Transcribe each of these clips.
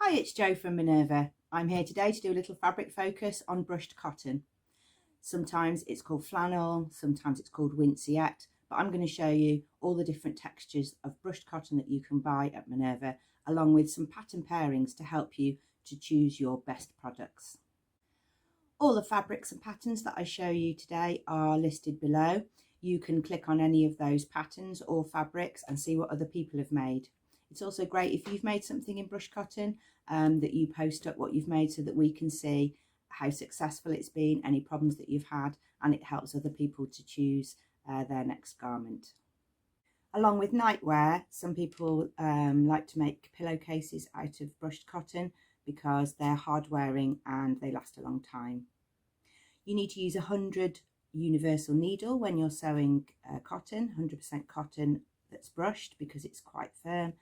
Hi, it's Jo from Minerva. I'm here today to do a little fabric focus on brushed cotton. Sometimes it's called flannel, sometimes it's called winceyette, but I'm going to show you all the different textures of brushed cotton that you can buy at Minerva, along with some pattern pairings to help you to choose your best products. All the fabrics and patterns that I show you today are listed below. You can click on any of those patterns or fabrics and see what other people have made. It's also great if you've made something in brush cotton that you post up what you've made so that we can see how successful it's been, any problems that you've had, and it helps other people to choose their next garment. Along with nightwear, some people like to make pillowcases out of brushed cotton because they're hard wearing and they last a long time. You need to use 100 universal needle when you're sewing cotton, 100% cotton that's brushed because it's quite firm,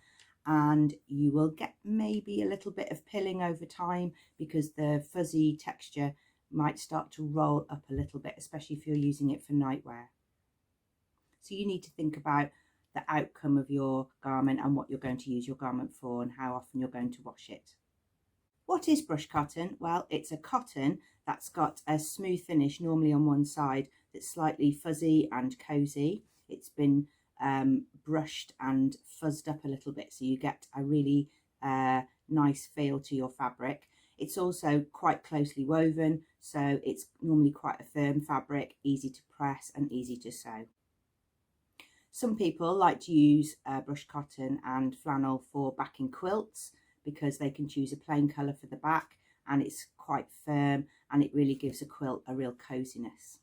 and you will get maybe a little bit of pilling over time because the fuzzy texture might start to roll up a little bit, especially if you're using it for nightwear. So you need to think about the outcome of your garment and what you're going to use your garment for and how often you're going to wash it. What is brush cotton? Well, it's a cotton that's got a smooth finish, normally on one side, that's slightly fuzzy and cosy. It's been brushed and fuzzed up a little bit, so you get a really nice feel to your fabric. It's also quite closely woven, so it's normally quite a firm fabric, easy to press and easy to sew. Some people like to use brush cotton and flannel for backing quilts because they can choose a plain colour for the back and it's quite firm and it really gives a quilt a real coziness.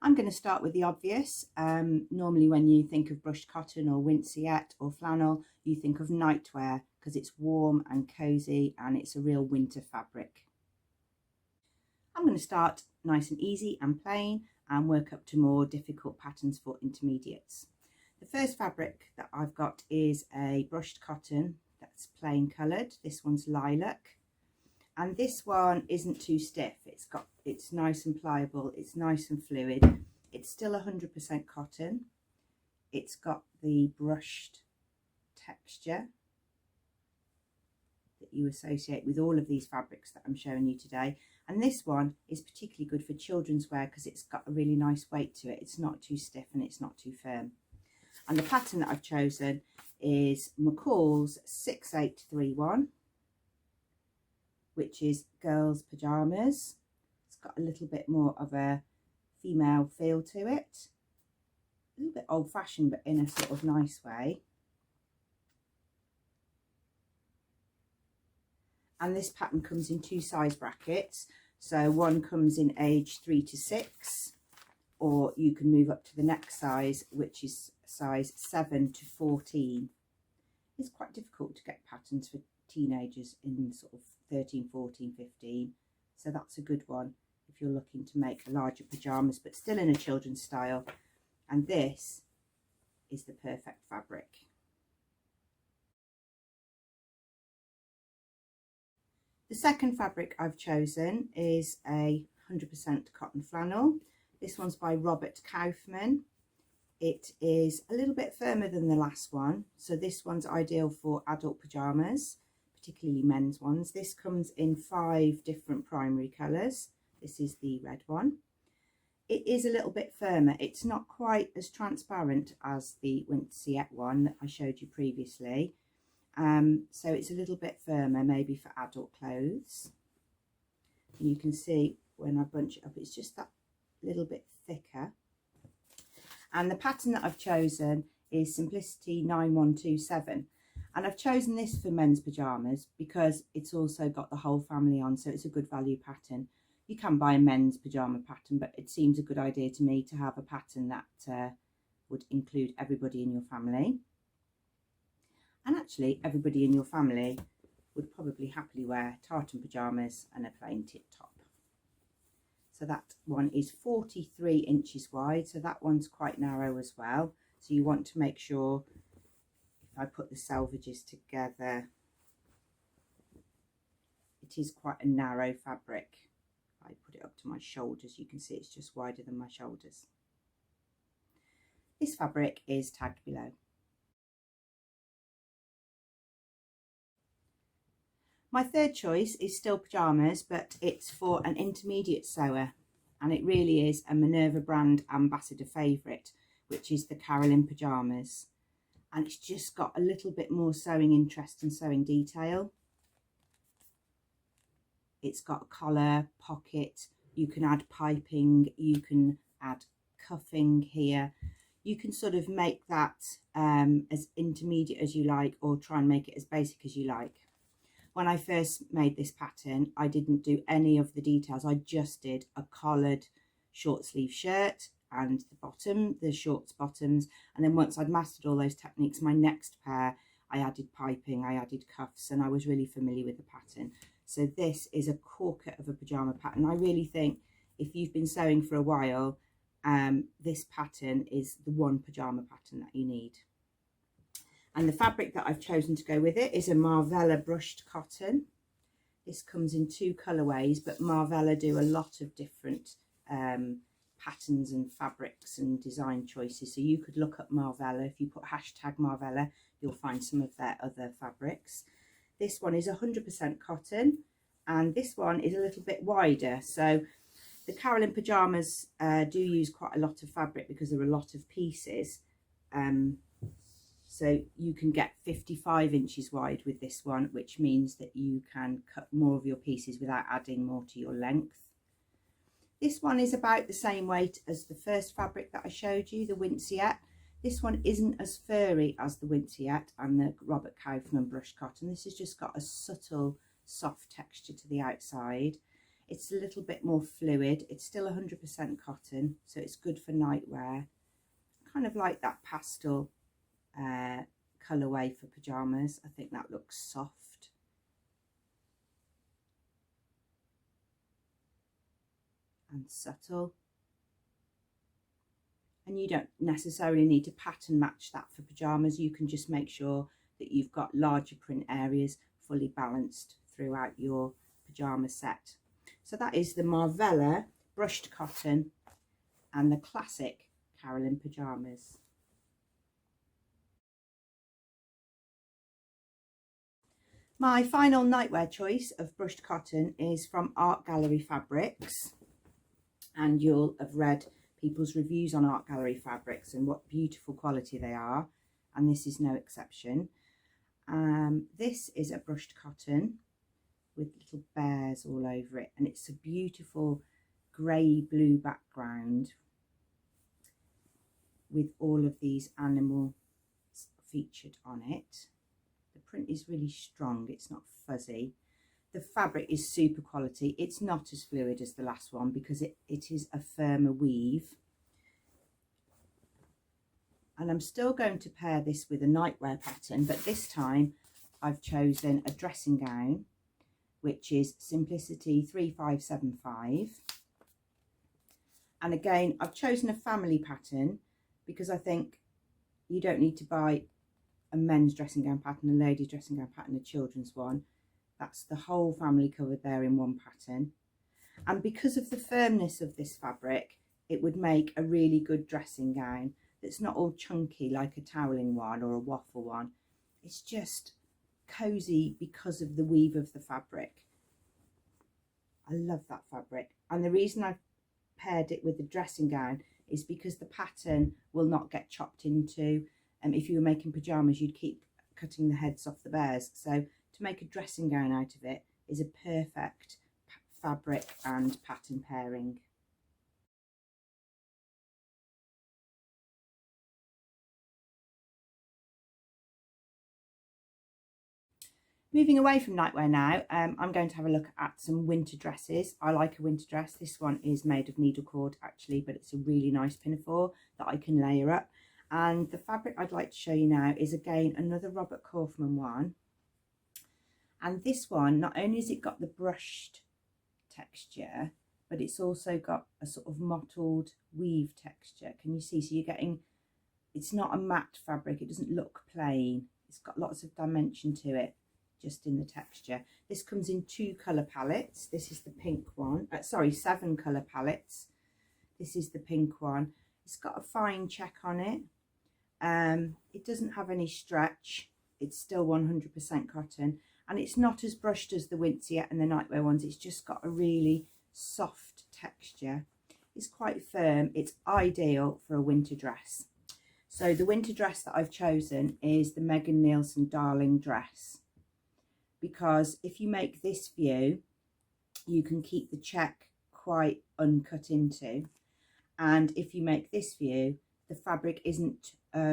I'm going to start with the obvious. Normally when you think of brushed cotton or winceyette or flannel, you think of nightwear because it's warm and cosy and it's a real winter fabric. I'm going to start nice and easy and plain and work up to more difficult patterns for intermediates. The first fabric that I've got is a brushed cotton that's plain coloured. This one's lilac. And this one isn't too stiff. It's nice and pliable. It's nice and fluid. It's still 100% cotton. It's got the brushed texture that you associate with all of these fabrics that I'm showing you today. And this one is particularly good for children's wear because it's got a really nice weight to it. It's not too stiff and it's not too firm. And the pattern that I've chosen is McCall's 6831. Which is girls' pyjamas. It's got a little bit more of a female feel to it. A little bit old-fashioned, but in a sort of nice way. And this pattern comes in 2 size brackets. So one comes in age 3 to 6, or you can move up to the next size, which is size 7 to 14. It's quite difficult to get patterns for teenagers in sort of 13, 14, 15, so that's a good one if you're looking to make larger pyjamas but still in a children's style. And this is the perfect fabric. The second fabric I've chosen is a 100% cotton flannel. This one's by Robert Kaufman. It is a little bit firmer than the last one, so this one's ideal for adult pyjamas, particularly men's ones. This comes in 5 different primary colours. This is the red one. It is a little bit firmer. It's not quite as transparent as the winceyette one that I showed you previously. So it's a little bit firmer, maybe for adult clothes. And you can see when I bunch it up, it's just that little bit thicker. And the pattern that I've chosen is Simplicity 9127. And I've chosen this for men's pyjamas because it's also got the whole family on, so it's a good value pattern. You can buy a men's pyjama pattern, but it seems a good idea to me to have a pattern that would include everybody in your family. And actually, everybody in your family would probably happily wear tartan pyjamas and a plain tip top. So that one is 43 inches wide, so that one's quite narrow as well. So you want to make sure, I put the selvages together, it is quite a narrow fabric. I put it up to my shoulders, you can see it's just wider than my shoulders. This fabric is tagged below. My third choice is still pyjamas, but it's for an intermediate sewer, and it really is a Minerva brand ambassador favourite, which is the Carolyn pyjamas. And it's just got a little bit more sewing interest and sewing detail. It's got a collar, pocket, you can add piping, you can add cuffing here. You can sort of make that as intermediate as you like, or try and make it as basic as you like. When I first made this pattern, I didn't do any of the details. I just did a collared short sleeve shirt and the bottom, the shorts bottoms. And then once I'd mastered all those techniques, my next pair, I added piping, I added cuffs, and I was really familiar with the pattern. So this is a corker of a pyjama pattern. I really think if you've been sewing for a while, this pattern is the one pyjama pattern that you need. And the fabric that I've chosen to go with it is a Minerva brushed cotton. This comes in two colourways, but Minerva do a lot of different patterns and fabrics and design choices. So you could look up Minerva. If you put hashtag Minerva, you'll find some of their other fabrics. This one is 100% cotton, and this one is a little bit wider. So the Carolyn pyjamas do use quite a lot of fabric because there are a lot of pieces. So you can get 55 inches wide with this one, which means that you can cut more of your pieces without adding more to your length. This one is about the same weight as the first fabric that I showed you, the Winciette. This one isn't as furry as the Winciette and the Robert Kaufman brushed cotton. This has just got a subtle, soft texture to the outside. It's a little bit more fluid. It's still 100% cotton, so it's good for nightwear. Kind of like that pastel colourway for pyjamas. I think that looks soft. And subtle. And you don't necessarily need to pattern match that for pyjamas. You can just make sure that you've got larger print areas fully balanced throughout your pyjama set. So that is the Minerva brushed cotton and the classic Carolyn pyjamas. My final nightwear choice of brushed cotton is from Art Gallery Fabrics, and you'll have read people's reviews on Art Gallery Fabrics and what beautiful quality they are, and this is no exception. This is a brushed cotton with little bears all over it, and it's a beautiful grey blue background with all of these animals featured on it. The print is really strong, it's not fuzzy. The fabric is super quality. It's not as fluid as the last one because it is a firmer weave. And I'm still going to pair this with a nightwear pattern, but this time I've chosen a dressing gown, which is Simplicity 3575. And again, I've chosen a family pattern because I think you don't need to buy a men's dressing gown pattern, a ladies dressing gown pattern, a children's one. That's the whole family covered there in one pattern. And because of the firmness of this fabric, it would make a really good dressing gown that's not all chunky like a toweling one or a waffle one. It's just cosy because of the weave of the fabric. I love that fabric. And the reason I've paired it with the dressing gown is because the pattern will not get chopped into. If you were making pyjamas, you'd keep cutting the heads off the bears. So to make a dressing gown out of it is a perfect fabric and pattern pairing. Moving away from nightwear now, I'm going to have a look at some winter dresses. I like a winter dress. This one is made of needle cord actually, but it's a really nice pinafore that I can layer up. And the fabric I'd like to show you now is again another Robert Kaufman one. And this one, not only has it got the brushed texture, but it's also got a sort of mottled weave texture. Can you see? So you're getting, it's not a matte fabric, it doesn't look plain. It's got lots of dimension to it, just in the texture. This comes in 2 colour palettes. This is the pink one, 7 colour palettes. This is the pink one. It's got a fine check on it. It doesn't have any stretch. It's still 100% cotton. and it's not as brushed as the Winceyette and the nightwear ones. It's just got a really soft texture. It's quite firm. It's ideal for a winter dress. So the winter dress that I've chosen is the Megan Nielsen Darling dress, because if you make this view, you can keep the check quite uncut into, and if you make this view, the fabric isn't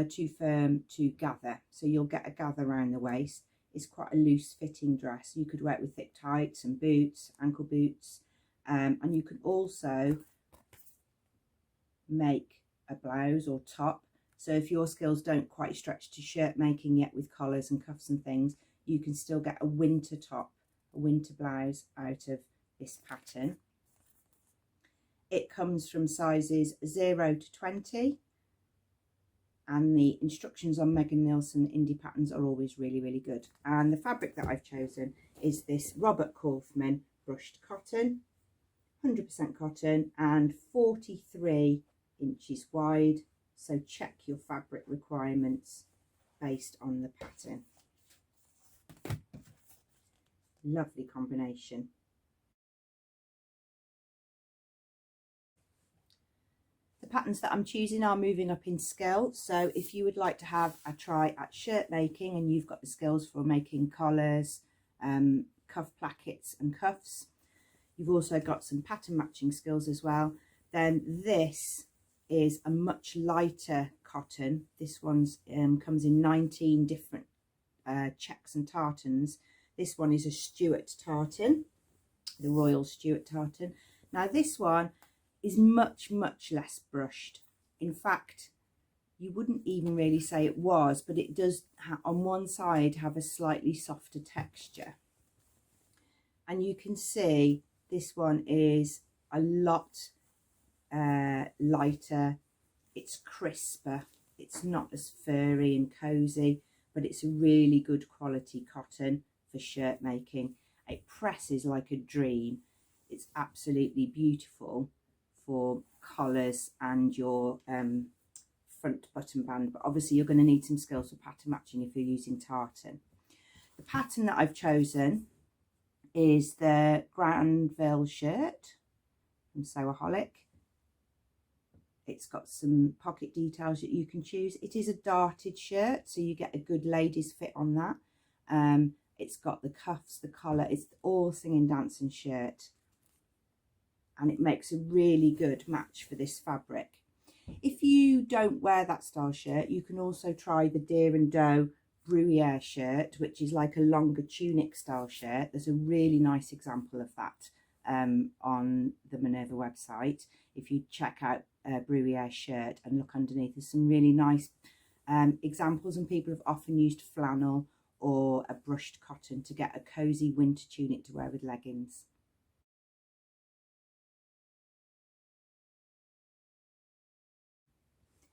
too firm to gather, so you'll get a gather around the waist. It's quite a loose fitting dress. You could wear it with thick tights and boots, ankle boots, and you can also make a blouse or top. So if your skills don't quite stretch to shirt making yet with collars and cuffs and things, you can still get a winter top, a winter blouse out of this pattern. It comes from sizes 0 to 20, and the instructions on Megan Nielsen indie patterns are always really, really good. And the fabric that I've chosen is this Robert Kaufman brushed cotton, 100% cotton, and 43 inches wide. So check your fabric requirements based on the pattern. Lovely combination. The patterns that I'm choosing are moving up in skill, so if you would like to have a try at shirt making and you've got the skills for making collars, cuff plackets and cuffs, you've also got some pattern matching skills as well, then this is a much lighter cotton. This one's comes in 19 different checks and tartans. This one is a Stuart tartan, the Royal Stuart tartan. Now this one is much less brushed. In fact, you wouldn't even really say it was, but it does on one side have a slightly softer texture, and you can see this one is a lot lighter. It's crisper, it's not as furry and cozy, but it's a really good quality cotton for shirt making. It presses like a dream. It's absolutely beautiful for collars and your front button band, but obviously you're going to need some skills for pattern matching if you're using tartan. The pattern that I've chosen is the Granville shirt from Sewaholic. It's got some pocket details that you can choose. It is a darted shirt, so you get a good ladies fit on that. It's got the cuffs, the collar, it's all singing dancing shirt, and it makes a really good match for this fabric. If you don't wear that style shirt, you can also try the Deer and Doe Bruyere shirt, which is like a longer tunic style shirt. There's a really nice example of that on the Minerva website. If you check out Bruyere shirt and look underneath, there's some really nice examples, and people have often used flannel or a brushed cotton to get a cozy winter tunic to wear with leggings.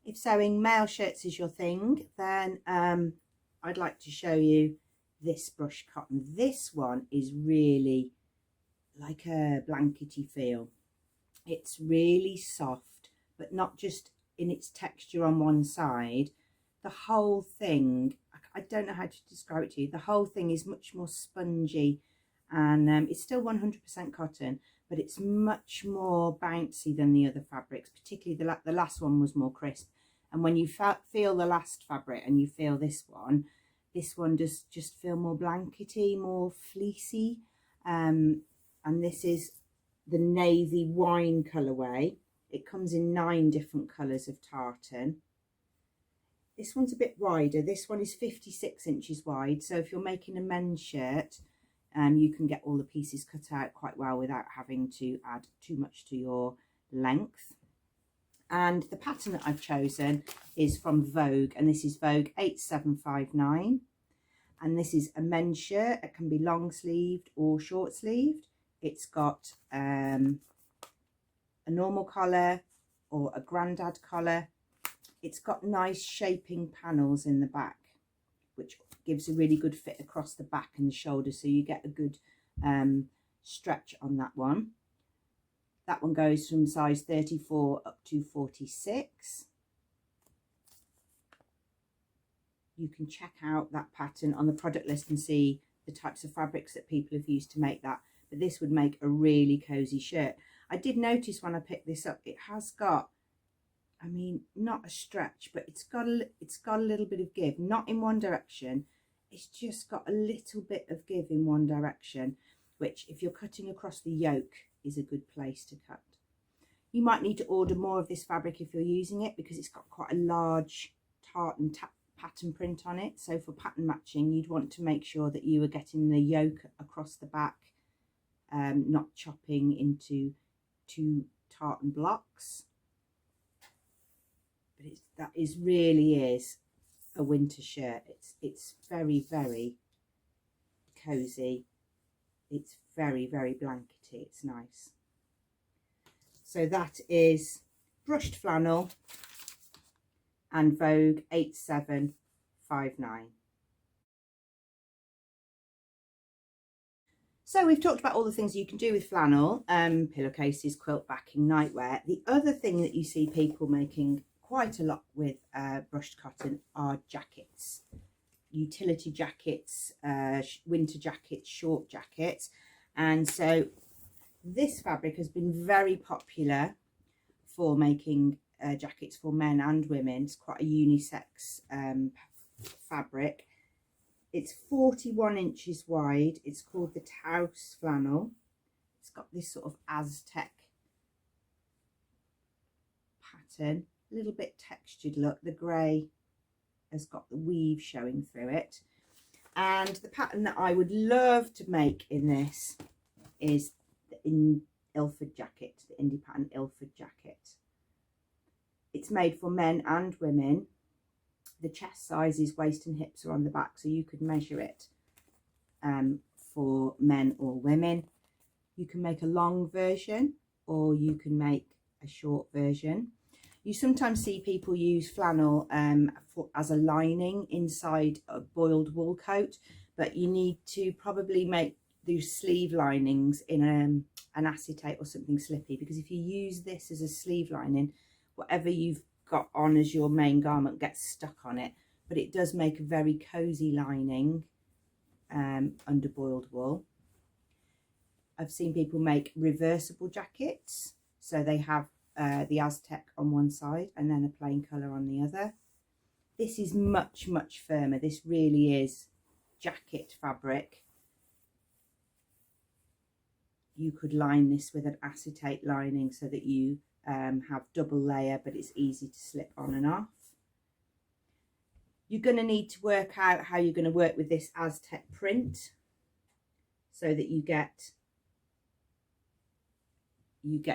If sewing male shirts is your thing, then I'd like to show you this brushed cotton. This one is really like a blankety feel. It's really soft, but not just in its texture on one side. The whole thing, I don't know how to describe it to you, the whole thing is much more spongy, and it's still 100% cotton, but it's much more bouncy than the other fabrics. Particularly the last one was more crisp, and when you feel the last fabric and you feel this one does just feel more blankety, more fleecy. And this is the navy wine colourway. It comes in 9 different colours of tartan. This one's a bit wider. This one is 56 inches wide, so if you're making a men's shirt, you can get all the pieces cut out quite well without having to add too much to your length. And the pattern that I've chosen is from Vogue, and this is Vogue 8759. And this is a men's shirt. It can be long sleeved or short sleeved. It's got a normal collar or a grandad collar. It's got nice shaping panels in the back, which gives a really good fit across the back and the shoulders, so you get a good stretch on that one. That one goes from size 34 up to 46. You can check out that pattern on the product list and see the types of fabrics that people have used to make that, but this would make a really cozy shirt. I did notice when I picked this up, it has got, I mean, not a stretch, but it's got a little bit of give, not in one direction. It's just got a little bit of give in one direction, which if you're cutting across the yoke is a good place to cut. You might need to order more of this fabric if you're using it, because it's got quite a large tartan pattern print on it. So for pattern matching, you'd want to make sure that you are getting the yoke across the back, not chopping into 2 tartan blocks. But that really is a winter shirt. It's very, very cozy. It's very, very blankety. It's nice. So that is brushed flannel and Vogue 8759. So we've talked about all the things you can do with flannel, pillowcases, quilt backing, nightwear. The other thing that you see people making quite a lot with brushed cotton are jackets, utility jackets, winter jackets, short jackets. And so this fabric has been very popular for making jackets for men and women. It's quite a unisex fabric. It's 41 inches wide. It's called the Taos flannel. It's got this sort of Aztec pattern, a little bit textured look. The grey has got the weave showing through it. And the pattern that I would love to make in this is the Ilford jacket, the indie pattern Ilford jacket. It's made for men and women. The chest sizes, waist and hips are on the back, so you could measure it for men or women. You can make a long version or you can make a short version. You sometimes see people use flannel as a lining inside a boiled wool coat, but you need to probably make those sleeve linings in an acetate or something slippy, because if you use this as a sleeve lining, whatever you've got on as your main garment gets stuck on it. But it does make a very cozy lining under boiled wool. I've seen people make reversible jackets, so they have the Aztec on one side and then a plain colour on the other. This is much, much firmer. This really is jacket fabric. You could line this with an acetate lining so that you have double layer, but it's easy to slip on and off. You're going to need to work out how you're going to work with this Aztec print so that you get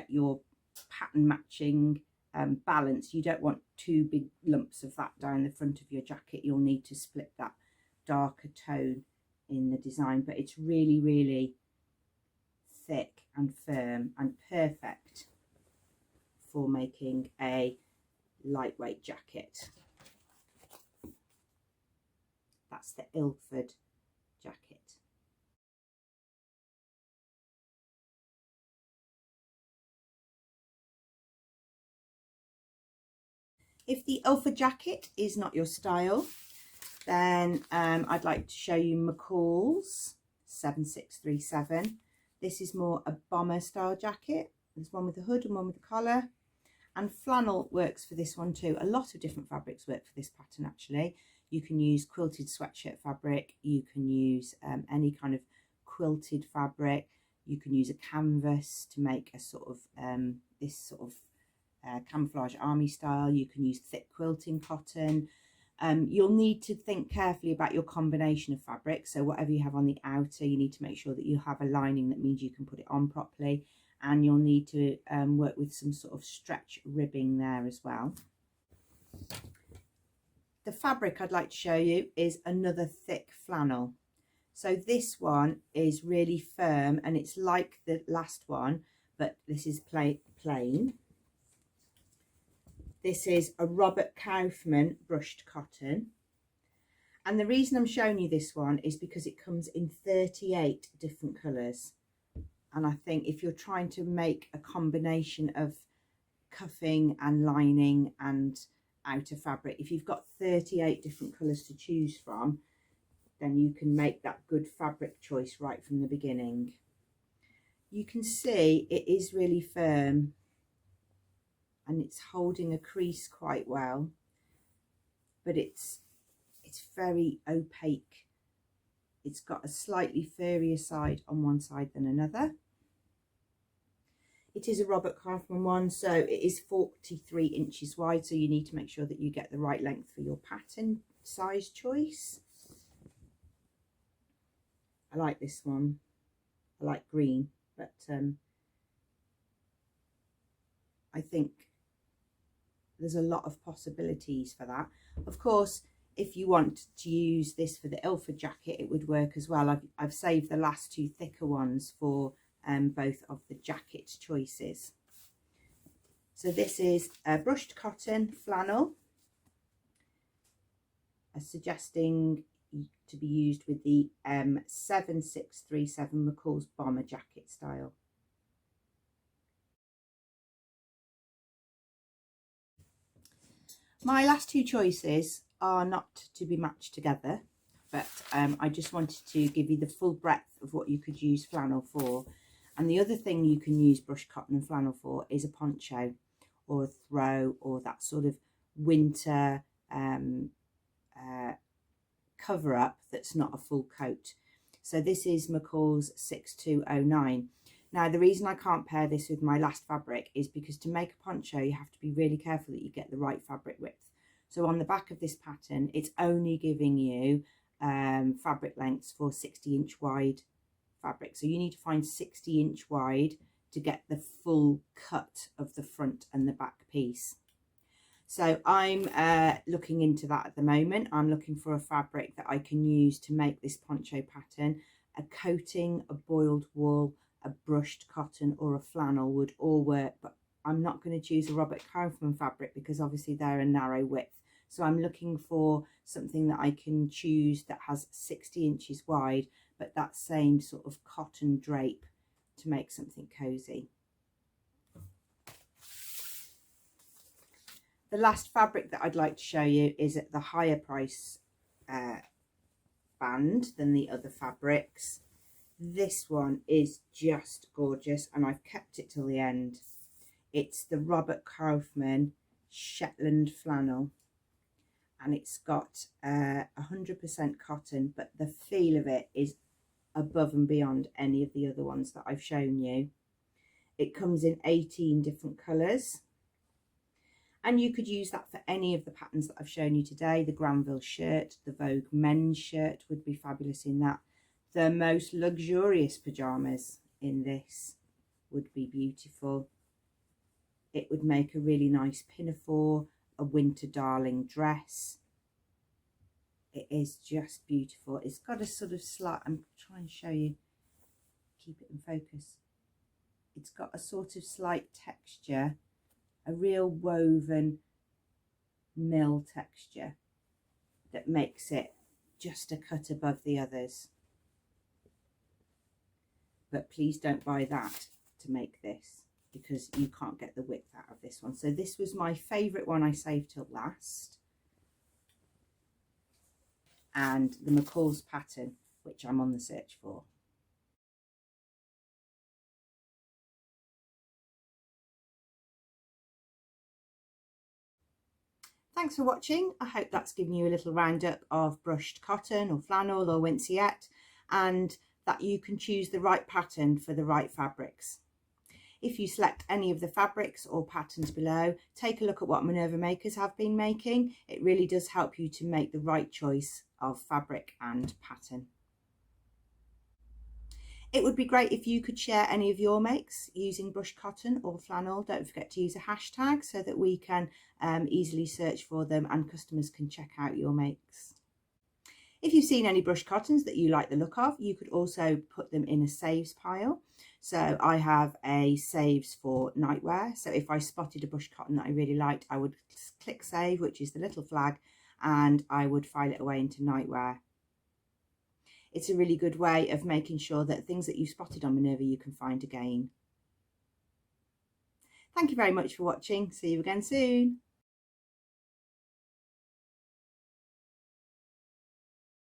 your pattern matching balance. You don't want 2 big lumps of that down the front of your jacket. You'll need to split that darker tone in the design, but it's really, really thick and firm and perfect for making a lightweight jacket. That's the Ilford jacket. If the Ilford jacket is not your style, then I'd like to show you McCall's 7637. This is more a bomber style jacket. There's one with a hood and one with a collar. And flannel works for this one too. A lot of different fabrics work for this pattern actually. You can use quilted sweatshirt fabric. You can use any kind of quilted fabric. You can use a canvas to make a sort of this sort of camouflage army style. You can use thick quilting cotton. You'll need to think carefully about your combination of fabric. So whatever you have on the outer, you need to make sure that you have a lining that means you can put it on properly. And you'll need to work with some sort of stretch ribbing there as well. The fabric I'd like to show you is another thick flannel. So this one is really firm and it's like the last one, but this is plain. This is a Robert Kaufman brushed cotton. And the reason I'm showing you this one is because it comes in 38 different colours. And I think if you're trying to make a combination of cuffing and lining and outer fabric, if you've got 38 different colours to choose from, then you can make that good fabric choice right from the beginning. You can see it is really firm and it's holding a crease quite well, but it's very opaque. It's got a slightly furrier side on one side than another. It is a Robert Kaufman one, so it is 43 inches wide, so you need to make sure that you get the right length for your pattern size choice. I like this one. I like green, but I think there's a lot of possibilities for that. Of course, if you want to use this for the Ilford jacket, it would work as well. I've saved the last two thicker ones for both of the jacket choices. So this is a brushed cotton flannel, suggesting to be used with the 7637 McCall's bomber jacket style. My last two choices are not to be matched together, but I just wanted to give you the full breadth of what you could use flannel for. And the other thing you can use brushed cotton and flannel for is a poncho or a throw, or that sort of winter cover up that's not a full coat. So this is McCall's 6209. Now the reason I can't pair this with my last fabric is because to make a poncho you have to be really careful that you get the right fabric width. So on the back of this pattern it's only giving you fabric lengths for 60-inch wide fabric, so you need to find 60-inch wide to get the full cut of the front and the back piece. So I'm looking into that at the moment. I'm looking for a fabric that I can use to make this poncho pattern. A coating, a boiled wool, a brushed cotton or a flannel would all work, but I'm not going to choose a Robert Kaufman fabric because obviously they're a narrow width. So I'm looking for something that I can choose that has 60 inches wide, but that same sort of cotton drape to make something cozy. The last fabric that I'd like to show you is at the higher price band than the other fabrics. This one is just gorgeous and I've kept it till the end. It's the Robert Kaufman Shetland flannel, and it's got 100% cotton, but the feel of it is above and beyond any of the other ones that I've shown you. It comes in 18 different colours, and you could use that for any of the patterns that I've shown you today. The Granville shirt, the Vogue men's shirt would be fabulous in that. The most luxurious pyjamas in this would be beautiful. It would make a really nice pinafore, a winter darling dress. It is just beautiful. It's got a sort of slight, I'm trying to show you, keep it in focus. It's got a sort of slight texture, a real woven mill texture that makes it just a cut above the others. But please don't buy that to make this, because you can't get the width out of this one. So this was my favourite one I saved till last. And the McCall's pattern, which I'm on the search for. Thanks for watching. I hope that's given you a little roundup of brushed cotton or flannel or winceyette, and that you can choose the right pattern for the right fabrics. If you select any of the fabrics or patterns below, take a look at what Minerva makers have been making. It really does help you to make the right choice of fabric and pattern. It would be great if you could share any of your makes using brushed cotton or flannel. Don't forget to use a hashtag so that we can easily search for them and customers can check out your makes. If you've seen any brushed cottons that you like the look of, you could also put them in a saves pile. So I have a saves for nightwear. So if I spotted a brushed cotton that I really liked, I would click save, which is the little flag, and I would file it away into nightwear. It's a really good way of making sure that things that you spotted on Minerva you can find again. Thank you very much for watching. See you again soon.